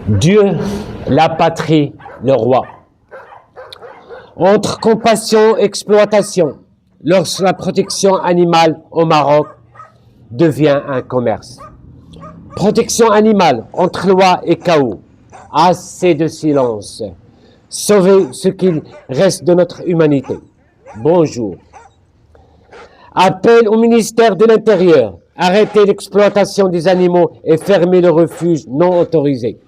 Dieu, la patrie, le roi. Entre compassion et exploitation, lorsque la protection animale au Maroc devient un commerce. Protection animale entre loi et chaos. Assez de silence. Sauver ce qu'il reste de notre humanité. Bonjour. Appel au ministère de l'Intérieur. Arrêter l'exploitation des animaux et fermer le refuge non autorisé.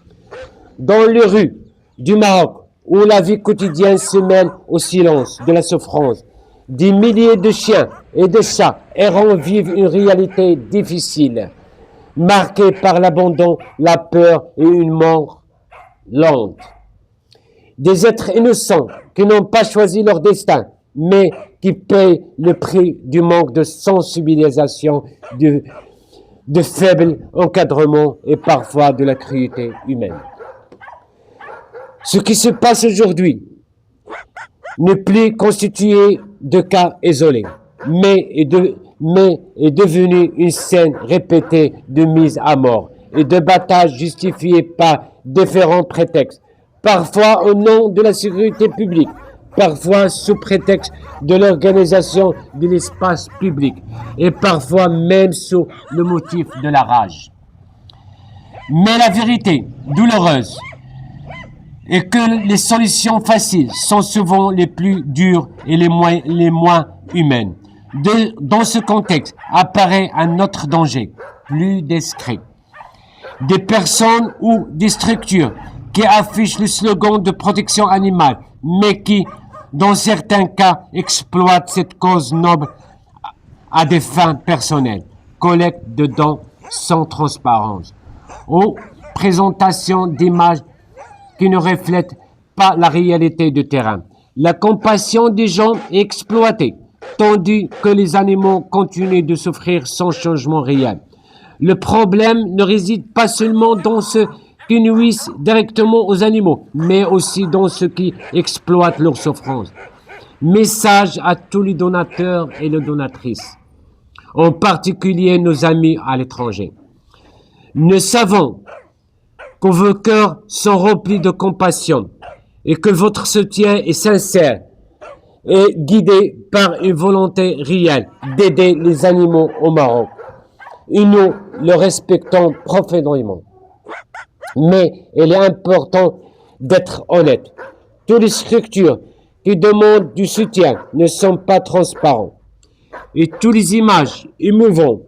Dans les rues du Maroc, où la vie quotidienne se mêle au silence de la souffrance, des milliers de chiens et de chats errants vivent une réalité difficile, marquée par l'abandon, la peur et une mort lente. Des êtres innocents qui n'ont pas choisi leur destin, mais qui payent le prix du manque de sensibilisation, de faible encadrement et parfois de la cruauté humaine. Ce qui se passe aujourd'hui n'est plus constitué de cas isolés, mais est devenu une scène répétée de mise à mort et de batailles justifiées par différents prétextes, parfois au nom de la sécurité publique, parfois sous prétexte de l'organisation de l'espace public et parfois même sous le motif de la rage. Mais la vérité douloureuse est que les solutions faciles sont souvent les plus dures et les moins humaines. Dans ce contexte apparaît un autre danger, plus discret. Des personnes ou des structures qui affichent le slogan de protection animale, mais qui, dans certains cas, exploitent cette cause noble à des fins personnelles. Collecte de dons sans transparence. Ou présentation d'images qui ne reflètent pas la réalité du terrain. La compassion des gens est exploitée, tandis que les animaux continuent de souffrir sans changement réel. Le problème ne réside pas seulement dans ceux qui nuisent directement aux animaux, mais aussi dans ceux qui exploitent leur souffrance. Message à tous les donateurs et les donatrices, en particulier nos amis à l'étranger. Nous savons que vos cœurs sont remplis de compassion et que votre soutien est sincère et guidé par une volonté réelle d'aider les animaux au Maroc. Et nous le respectons profondément. Mais il est important d'être honnête. Toutes les structures qui demandent du soutien ne sont pas transparentes. Et toutes les images émouvantes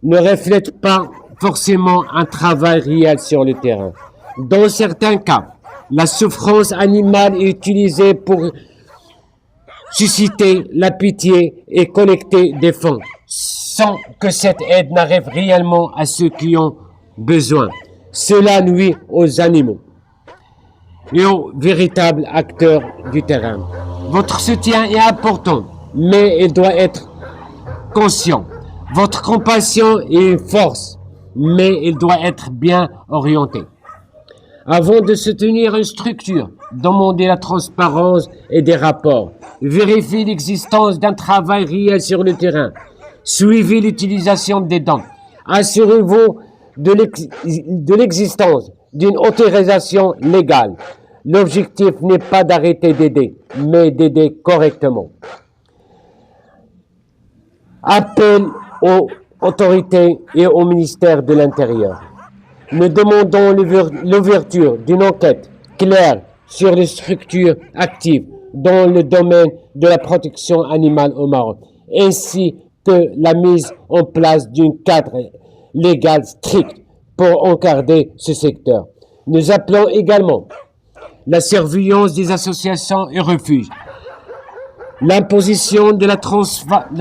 ne reflètent pas forcément un travail réel sur le terrain. Dans certains cas, la souffrance animale est utilisée pour susciter la pitié et collecter des fonds, sans que cette aide n'arrive réellement à ceux qui ont besoin. Cela nuit aux animaux et aux véritables acteurs du terrain. Votre soutien est important, mais il doit être conscient. Votre compassion est une force, mais il doit être bien orienté. Avant de soutenir une structure, demandez la transparence et des rapports. Vérifiez l'existence d'un travail réel sur le terrain. Suivez l'utilisation des dons. Assurez-vous de l'existence d'une autorisation légale. L'objectif n'est pas d'arrêter d'aider, mais d'aider correctement. Appel aux autorités et au ministère de l'Intérieur. Nous demandons l'ouverture d'une enquête claire sur les structures actives dans le domaine de la protection animale au Maroc, ainsi que la mise en place d'un cadre légal strict pour encadrer ce secteur. Nous appelons également la surveillance des associations et refuges, l'imposition de la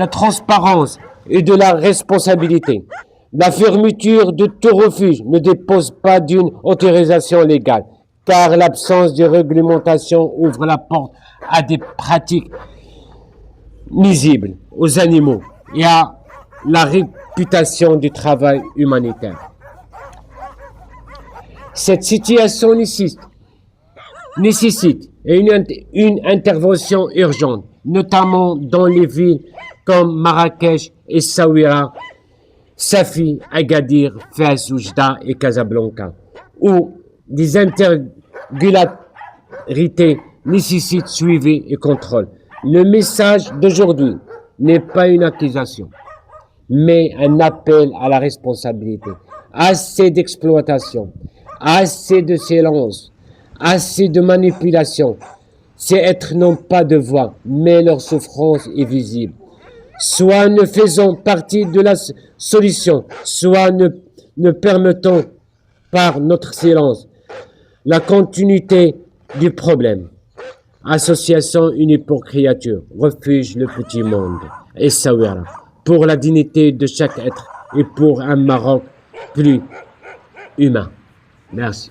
transparence et de la responsabilité. La fermeture de tout refuge ne dépose pas d'une autorisation légale, car l'absence de réglementation ouvre la porte à des pratiques nuisibles aux animaux et à la réputation du travail humanitaire. Cette situation nécessite une intervention urgente, notamment dans les villes comme Marrakech et Essaouira, Safi, Agadir, Fès, Oujda et Casablanca, où des irrégularités nécessitent suivi et contrôle. Le message d'aujourd'hui n'est pas une accusation, mais un appel à la responsabilité. Assez d'exploitation, assez de silence, assez de manipulation. Ces êtres n'ont pas de voix, mais leur souffrance est visible. Soit nous faisons partie de la solution, soit ne permettons par notre silence la continuité du problème. Association unie pour créature, refuge le petit monde, et Sawira, pour la dignité de chaque être et pour un Maroc plus humain. Merci.